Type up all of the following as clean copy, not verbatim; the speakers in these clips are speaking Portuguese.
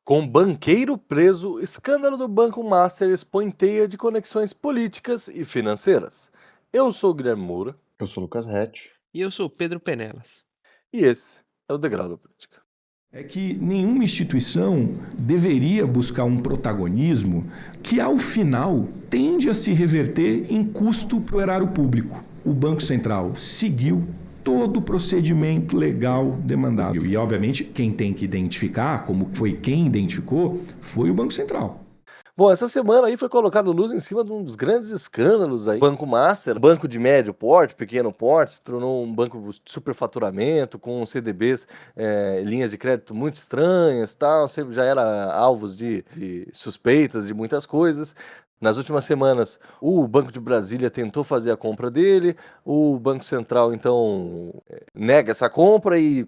Com banqueiro preso, escândalo do Banco Master expõe teia de conexões políticas e financeiras. Eu sou o Guilherme Moura Eu sou o Lucas Hatch. E eu sou o Pedro Penelas. e esse é o Degrau da Política. É que nenhuma instituição deveria buscar um protagonismo que, ao final, tende a se reverter em custo para o erário público. O Banco Central seguiu todo o procedimento legal demandado. E, obviamente, quem tem que identificar, como foi quem identificou, foi o Banco Central. Bom, essa semana aí foi colocado luz em cima de um dos grandes escândalos aí. Banco Master, banco de médio porte, pequeno porte, se tornou um banco de superfaturamento, com CDBs, linhas de crédito muito estranhas, tal, sempre já era alvos de suspeitas de muitas coisas. Nas últimas semanas, o Banco de Brasília tentou fazer a compra dele, o Banco Central, então, nega essa compra e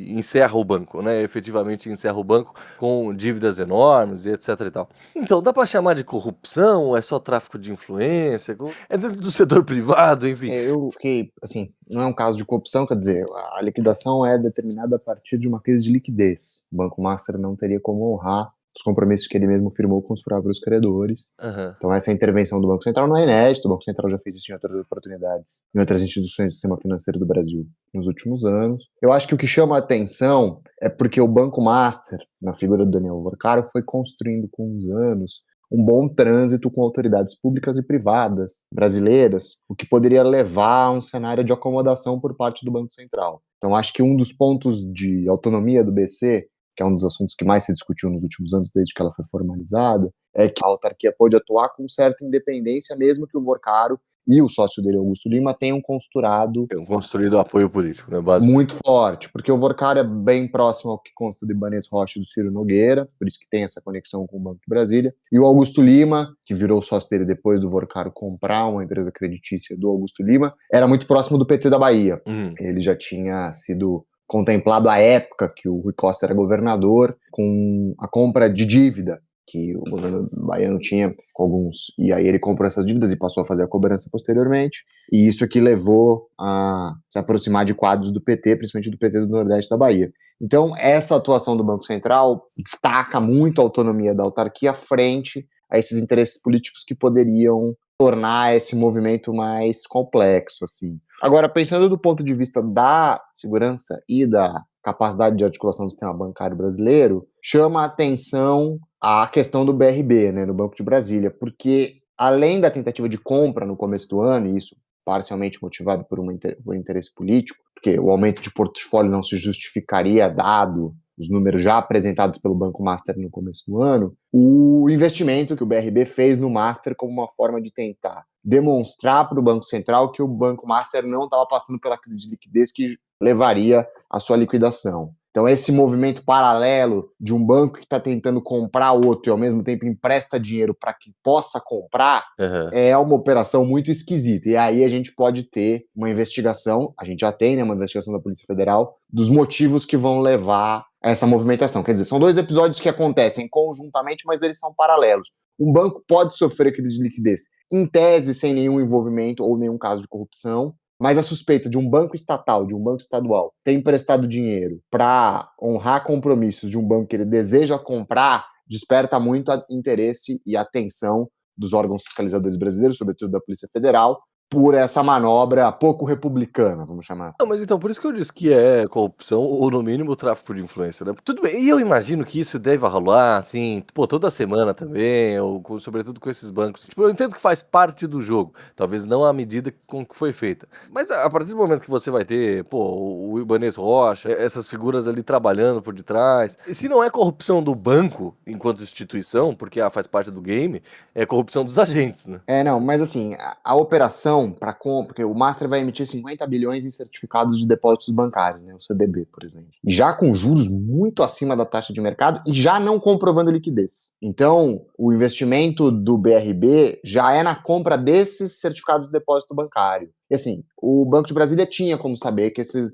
encerra o banco, né? Efetivamente encerra o banco com dívidas enormes e etc e tal. Então, dá para chamar de corrupção? É só tráfico de influência? É dentro do setor privado, enfim. Eu fiquei, assim, não é um caso de corrupção, quer dizer, a liquidação é determinada a partir de uma crise de liquidez. O Banco Master não teria como honrar os compromissos que ele mesmo firmou com os próprios credores. Uhum. Então essa intervenção do Banco Central não é inédita, o Banco Central já fez isso em outras oportunidades, em outras instituições do sistema financeiro do Brasil nos últimos anos. Eu acho que o que chama a atenção é porque o Banco Master, na figura do Daniel Worcaro, foi construindo com os anos um bom trânsito com autoridades públicas e privadas brasileiras, o que poderia levar a um cenário de acomodação por parte do Banco Central. Então acho que um dos pontos de autonomia do BC, que é um dos assuntos que mais se discutiu nos últimos anos, desde que ela foi formalizada, é que a autarquia pode atuar com certa independência, mesmo que o Worcaro e o sócio dele, Augusto Lima, tenham construído apoio político, né, basicamente. Muito forte, porque o Worcaro é bem próximo ao que consta do Ibanez Rocha e do Ciro Nogueira, por isso que tem essa conexão com o Banco de Brasília, e o Augusto Lima, que virou sócio dele depois do Worcaro comprar uma empresa creditícia do Augusto Lima, era muito próximo do PT da Bahia. Ele já tinha sido contemplado à época que o Rui Costa era governador, com a compra de dívida que o governo baiano tinha com alguns, e aí ele comprou essas dívidas e passou a fazer a cobrança posteriormente, e isso que levou a se aproximar de quadros do PT, principalmente do PT do Nordeste da Bahia. Então, essa atuação do Banco Central destaca muito a autonomia da autarquia frente a esses interesses políticos que poderiam tornar esse movimento mais complexo, assim. Agora, pensando do ponto de vista da segurança e da capacidade de articulação do sistema bancário brasileiro, chama a atenção a questão do BRB, né, no Banco de Brasília, porque além da tentativa de compra no começo do ano, e isso parcialmente motivado por um interesse político, porque o aumento de portfólio não se justificaria dado os números já apresentados pelo Banco Master no começo do ano, o investimento que o BRB fez no Master como uma forma de tentar demonstrar para o Banco Central que o Banco Master não estava passando pela crise de liquidez que levaria à sua liquidação. Então esse movimento paralelo de um banco que está tentando comprar outro e ao mesmo tempo empresta dinheiro para que possa comprar é uma operação muito esquisita. E aí a gente pode ter uma investigação, a gente já tem, né, uma investigação da Polícia Federal, dos motivos que vão levar a essa movimentação. Quer dizer, são dois episódios que acontecem conjuntamente, mas eles são paralelos. Um banco pode sofrer crise de liquidez, em tese, sem nenhum envolvimento ou nenhum caso de corrupção, mas a suspeita de um banco estatal, de um banco estadual, ter emprestado dinheiro para honrar compromissos de um banco que ele deseja comprar, desperta muito interesse e atenção dos órgãos fiscalizadores brasileiros, sobretudo da Polícia Federal, por essa manobra pouco republicana, vamos chamar assim. Não, mas então, por isso que eu disse que é corrupção, ou no mínimo tráfico de influência, né? Tudo bem, e eu imagino que isso deve rolar, assim, pô, toda semana também, ou sobretudo com esses bancos. Tipo, eu entendo que faz parte do jogo, talvez não à medida com que foi feita. Mas a partir do momento que você vai ter, pô, o Ibanez Rocha, essas figuras ali trabalhando por detrás, e se não é corrupção do banco, enquanto instituição, porque faz parte do game, é corrupção dos agentes, né? Não, mas assim, a operação para compra, porque o Master vai emitir 50 bilhões em certificados de depósitos bancários, né, o CDB, por exemplo. E já com juros muito acima da taxa de mercado e já não comprovando liquidez. Então, o investimento do BRB já é na compra desses certificados de depósito bancário. E assim, o Banco de Brasília tinha como saber que esses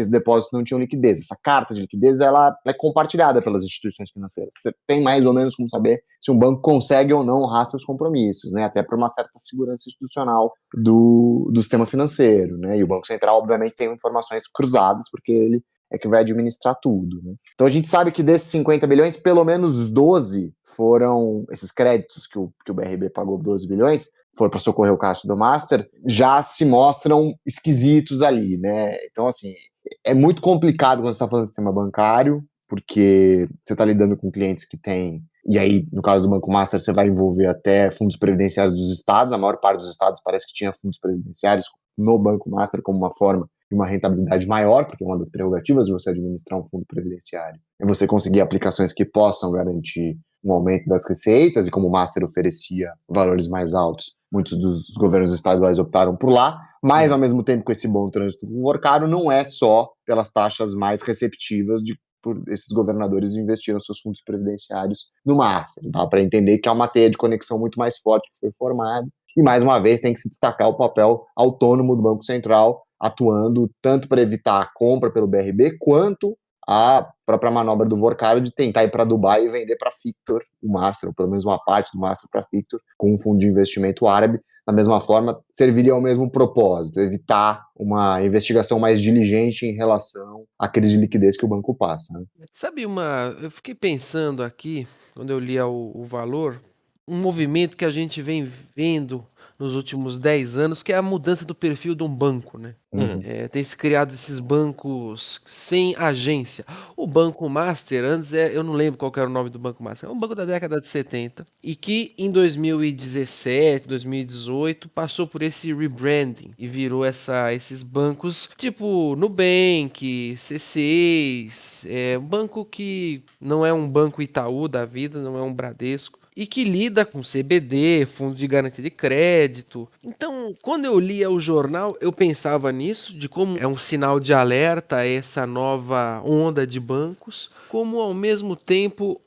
depósitos não tinham liquidez. Essa carta de liquidez ela é compartilhada pelas instituições financeiras. Você tem mais ou menos como saber se um banco consegue ou não honrar seus compromissos, né? Até por uma certa segurança institucional do sistema financeiro, né? E o Banco Central, obviamente, tem informações cruzadas, porque ele é que vai administrar tudo, né? Então a gente sabe que desses 50 bilhões, pelo menos 12 foram esses créditos que o BRB pagou 12 bilhões, foram para socorrer o caixa do Master, já se mostram esquisitos ali, né? Então, assim, é muito complicado quando você está falando de sistema bancário, porque você está lidando com clientes que têm, e aí, no caso do Banco Master, você vai envolver até fundos previdenciários dos estados, a maior parte dos estados parece que tinha fundos previdenciários no Banco Master como uma forma de uma rentabilidade maior, porque uma das prerrogativas de você administrar um fundo previdenciário é você conseguir aplicações que possam garantir um aumento das receitas, e como o Master oferecia valores mais altos, muitos dos governos estaduais optaram por lá, mas ao mesmo tempo com esse bom trânsito com o mercado, não é só pelas taxas mais receptivas por esses governadores investiram seus fundos previdenciários no Master. Dá para entender que há uma teia de conexão muito mais forte que foi formada, e mais uma vez tem que se destacar o papel autônomo do Banco Central, atuando tanto para evitar a compra pelo BRB, quanto a própria manobra do Vorkaro de tentar ir para Dubai e vender para Fictor o Master, ou pelo menos uma parte do Master para Fictor, com um fundo de investimento árabe. Da mesma forma, serviria ao mesmo propósito, evitar uma investigação mais diligente em relação à crise de liquidez que o banco passa, né? Sabe eu fiquei pensando aqui, quando eu li o valor, um movimento que a gente vem vendo nos últimos 10 anos, que é a mudança do perfil de um banco, né? Uhum. Tem se criado esses bancos sem agência. O Banco Master, antes, eu não lembro qual que era o nome do Banco Master, é um banco da década de 70, e que em 2017, 2018, passou por esse rebranding e virou esses bancos tipo Nubank, C6, um banco que não é um banco Itaú da vida, não é um Bradesco, e que lida com CBD, Fundo de Garantia de Crédito. Então, quando eu lia o jornal, eu pensava nisso, de como é um sinal de alerta a essa nova onda de bancos, como ao mesmo tempo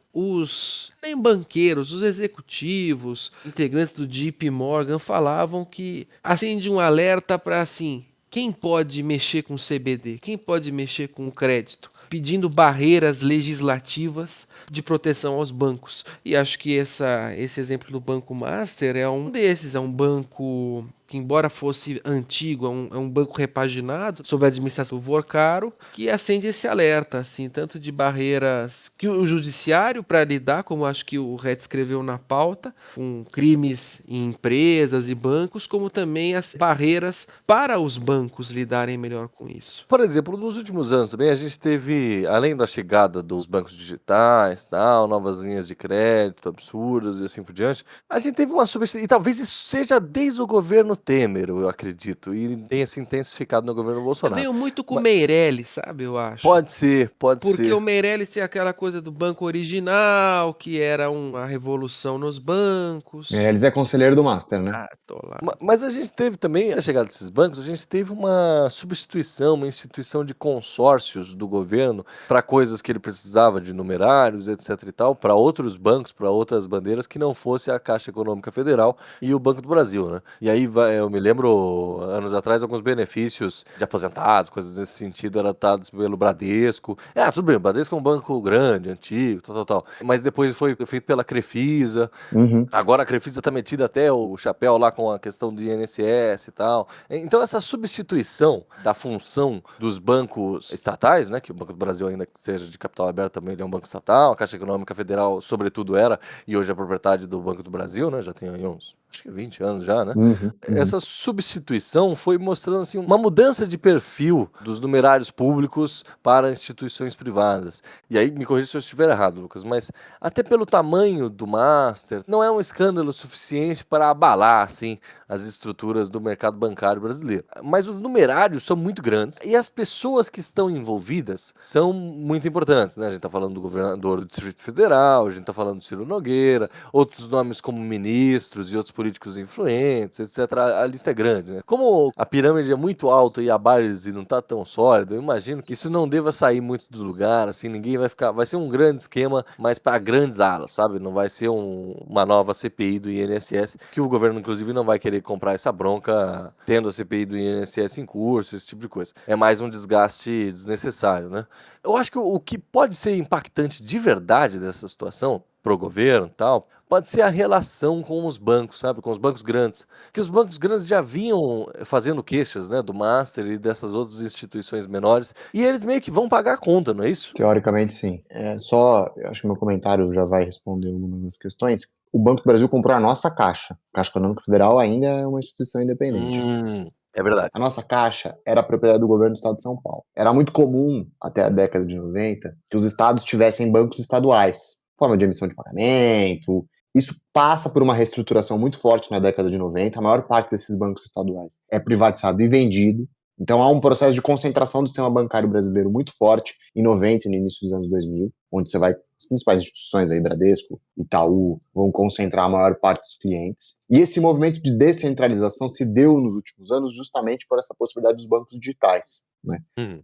nem banqueiros, os executivos, integrantes do JP Morgan falavam que acende um alerta para assim, quem pode mexer com CBD? Quem pode mexer com o crédito? Pedindo barreiras legislativas de proteção aos bancos. E acho que esse exemplo do Banco Master é um desses. É um banco que, embora fosse antigo, é um banco repaginado, sob a administração do Vorkaro, que acende esse alerta, assim, tanto de barreiras que o judiciário para lidar, como acho que o Red escreveu na pauta, com crimes em empresas e bancos, como também as barreiras para os bancos lidarem melhor com isso. Por exemplo, nos últimos anos também a gente teve, além da chegada dos bancos digitais, tal, novas linhas de crédito absurdas e assim por diante, a gente teve uma substituição, e talvez isso seja desde o governo Temer, eu acredito, e tenha se intensificado no governo Bolsonaro. Veio muito com o Meirelles, sabe, eu acho. Pode ser. Porque o Meirelles tinha aquela coisa do banco original, que era uma revolução nos bancos. Eles é conselheiro do Master, né? Ah, tô lá. Mas a gente teve também, a chegada desses bancos, a gente teve uma substituição, uma instituição de consórcios do governo para coisas que ele precisava de numerários, etc e tal, para outros bancos, para outras bandeiras que não fosse a Caixa Econômica Federal e o Banco do Brasil, né? E aí eu me lembro, anos atrás, alguns benefícios de aposentados, coisas nesse sentido, eram dados pelo Bradesco. Tudo bem, o Bradesco é um banco grande, antigo, tal. Mas depois foi feito pela Crefisa. Uhum. Agora a Crefisa tá metida até o chapéu lá com a questão do INSS e tal. Então essa substituição da função dos bancos estatais, né, que o Banco do Brasil ainda que seja de capital aberto também ele é um banco estatal, a Caixa Econômica Federal sobretudo era, e hoje é propriedade do Banco do Brasil, né, já tem aí uns, acho que 20 anos já, né? Essa substituição foi mostrando assim uma mudança de perfil dos numerários públicos para instituições privadas. E aí me corrija se eu estiver errado, Lucas, mas até pelo tamanho do Master, não é um escândalo suficiente para abalar assim as estruturas do mercado bancário brasileiro. Mas os numerários são muito grandes e as pessoas que estão envolvidas são muito importantes, né? A gente está falando do governador do Distrito Federal, a gente está falando do Ciro Nogueira, outros nomes como ministros e outros políticos influentes, etc. A lista é grande, né? Como a pirâmide é muito alta e a base não está tão sólida, eu imagino que isso não deva sair muito do lugar, assim, ninguém vai ser um grande esquema, mas para grandes alas, sabe? Não vai ser uma nova CPI do INSS, que o governo, inclusive, não vai querer comprar essa bronca tendo a CPI do INSS em curso, esse tipo de coisa. É mais um desgaste desnecessário, né? Eu acho que o que pode ser impactante de verdade dessa situação pro governo e tal, pode ser a relação com os bancos, sabe? Com os bancos grandes. Que os bancos grandes já vinham fazendo queixas, né? Do Master e dessas outras instituições menores. E eles meio que vão pagar a conta, não é isso? Teoricamente, sim. Eu acho que meu comentário já vai responder algumas das questões. O Banco do Brasil comprou a nossa Caixa. A Caixa Econômica Federal ainda é uma instituição independente. É verdade. A nossa Caixa era propriedade do governo do estado de São Paulo. Era muito comum, até a década de 90, que os estados tivessem bancos estaduais, forma de emissão de pagamento. Isso passa por uma reestruturação muito forte na década de 90. A maior parte desses bancos estaduais é privatizado e vendido. Então há um processo de concentração do sistema bancário brasileiro muito forte em 90 e no início dos anos 2000, onde você vai, as principais instituições aí, Bradesco, Itaú, vão concentrar a maior parte dos clientes. E esse movimento de descentralização se deu nos últimos anos justamente por essa possibilidade dos bancos digitais, né?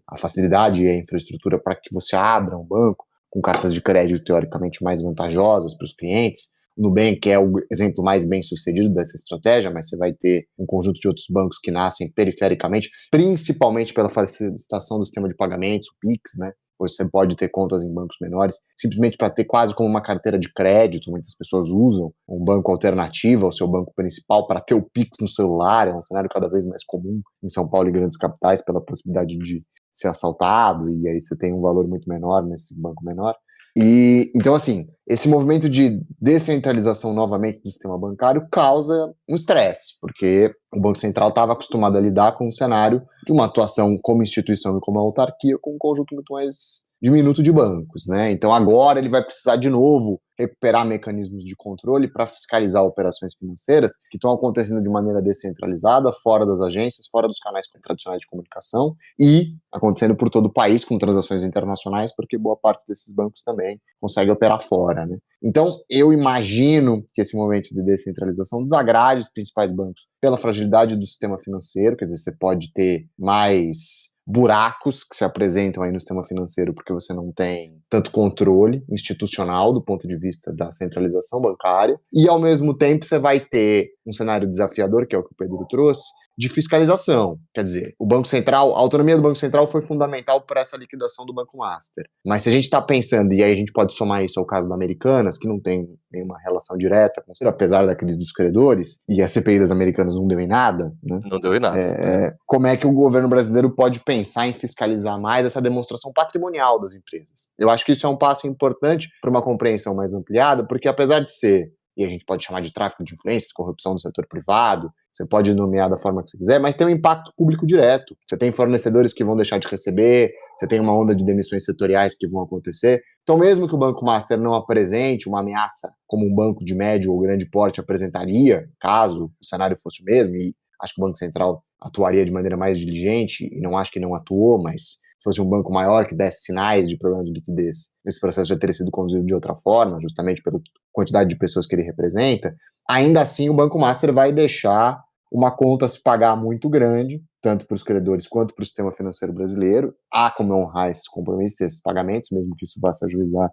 A facilidade e a infraestrutura para que você abra um banco com cartas de crédito teoricamente mais vantajosas para os clientes. O Nubank é o exemplo mais bem sucedido dessa estratégia, mas você vai ter um conjunto de outros bancos que nascem perifericamente, principalmente pela facilitação do sistema de pagamentos, o Pix, né? Hoje você pode ter contas em bancos menores, simplesmente para ter quase como uma carteira de crédito. Muitas pessoas usam um banco alternativo ao seu banco principal para ter o Pix no celular. É um cenário cada vez mais comum em São Paulo e grandes capitais pela possibilidade de ser assaltado, e aí você tem um valor muito menor nesse banco menor. E então, assim, esse movimento de descentralização novamente do sistema bancário causa um estresse, porque o Banco Central estava acostumado a lidar com um cenário de uma atuação como instituição e como autarquia com um conjunto muito mais diminuto de bancos, né? Então agora ele vai precisar de novo recuperar mecanismos de controle para fiscalizar operações financeiras que estão acontecendo de maneira descentralizada, fora das agências, fora dos canais tradicionais de comunicação e acontecendo por todo o país com transações internacionais, porque boa parte desses bancos também consegue operar fora, né? Então, eu imagino que esse momento de descentralização desagrade os principais bancos pela fragilidade do sistema financeiro, quer dizer, você pode ter mais buracos que se apresentam aí no sistema financeiro porque você não tem tanto controle institucional do ponto de vista da centralização bancária, e ao mesmo tempo você vai ter um cenário desafiador, que é o que o Pedro trouxe, de fiscalização. Quer dizer, o Banco Central, a autonomia do Banco Central foi fundamental para essa liquidação do Banco Master. Mas se a gente está pensando, e aí a gente pode somar isso ao caso da Americanas, que não tem nenhuma relação direta com isso, apesar da crise dos credores, e a CPI das Americanas não deu em nada, né? Não deu em nada. Como é que o governo brasileiro pode pensar em fiscalizar mais essa demonstração patrimonial das empresas? Eu acho que isso é um passo importante para uma compreensão mais ampliada, porque apesar de ser, e a gente pode chamar de tráfico de influências, corrupção no setor privado, você pode nomear da forma que você quiser, mas tem um impacto público direto. Você tem fornecedores que vão deixar de receber, você tem uma onda de demissões setoriais que vão acontecer. Então, mesmo que o Banco Master não apresente uma ameaça como um banco de médio ou grande porte apresentaria, caso o cenário fosse o mesmo, e acho que o Banco Central atuaria de maneira mais diligente, e não acho que não atuou, mas se fosse um banco maior que desse sinais de problema de liquidez, esse processo já teria sido conduzido de outra forma, justamente pela quantidade de pessoas que ele representa. Ainda assim, o Banco Master vai deixar uma conta a se pagar muito grande, tanto para os credores quanto para o sistema financeiro brasileiro. Há como honrar esses compromissos, esses pagamentos, mesmo que isso vá se ajuizar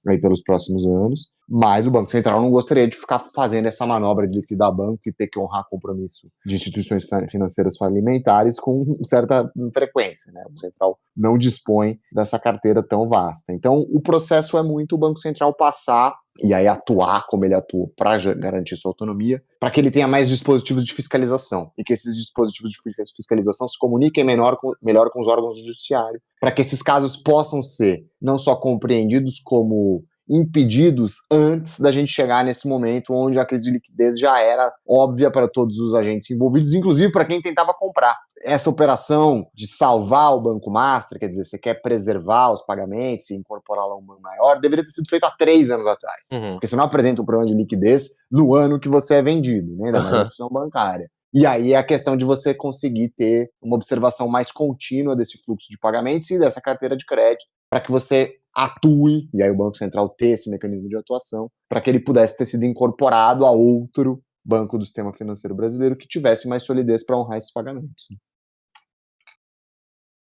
aí pelos próximos anos. Mas o Banco Central não gostaria de ficar fazendo essa manobra de liquidar banco e ter que honrar compromisso de instituições financeiras falimentares com certa frequência, né? O Banco Central não dispõe dessa carteira tão vasta. Então, o processo é muito o Banco Central passar e aí atuar como ele atua para garantir sua autonomia, para que ele tenha mais dispositivos de fiscalização e que esses dispositivos de fiscalização se comuniquem melhor com os órgãos do judiciário, para que esses casos possam ser não só compreendidos como impedidos antes da gente chegar nesse momento onde a crise de liquidez já era óbvia para todos os agentes envolvidos, inclusive para quem tentava comprar. Essa operação de salvar o Banco Master, quer dizer, você quer preservar os pagamentos e incorporá-lo a um banco maior, deveria ter sido feito há 3 anos atrás. Porque você não apresenta um problema de liquidez no ano que você é vendido, né, ainda mais na instituição bancária. E aí é a questão de você conseguir ter uma observação mais contínua desse fluxo de pagamentos e dessa carteira de crédito, para que você atue, e aí o Banco Central ter esse mecanismo de atuação, para que ele pudesse ter sido incorporado a outro banco do sistema financeiro brasileiro que tivesse mais solidez para honrar esses pagamentos.